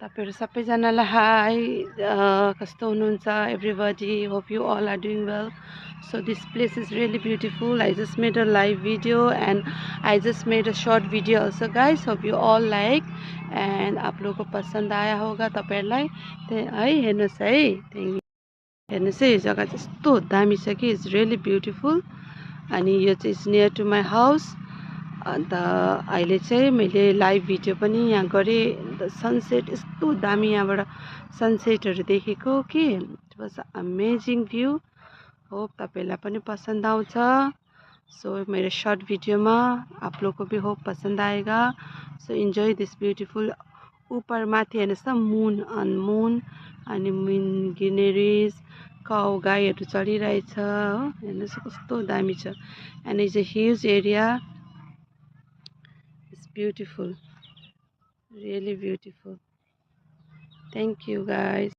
तपाईहरु सबैजनालाई हाई कस्तो हुनुहुन्छ everybody hope you all are doing well so this place is really beautiful I just made a live video and I just made a short video also guys hope you all like and आप लोगों को पसंद आया होगा तपाईहरुलाई है हेर्नुस् है हेर्नुस् है यो जग्गा यस्तो दामी छ कि इट्स रियली ब्युटिफुल अनि यो चाहिँ is near to my house अन्त अहिले चाहिँ मैले लाइभ भिडियो पनि यहाँ गरेँ सनसेट यस्तो दामी यहाँबाट सनसेटहरू देखेको कि it was amazing view hope तपाईलाई पनि पसंद आउँछ सो मेरो शॉर्ट वीडियो में आप लोग को भी होप पसंद आएगा सो एन्जॉय दिस ब्यूटीफुल ऊपर माथि हेर्नुस् त मून अन मून अनि मून ग्रीनरीज काउ गाईहरू चलिरहेछ हो हेर्नुस् कस्तो दामी छ and is a huge area it's beautiful really beautiful thank you guys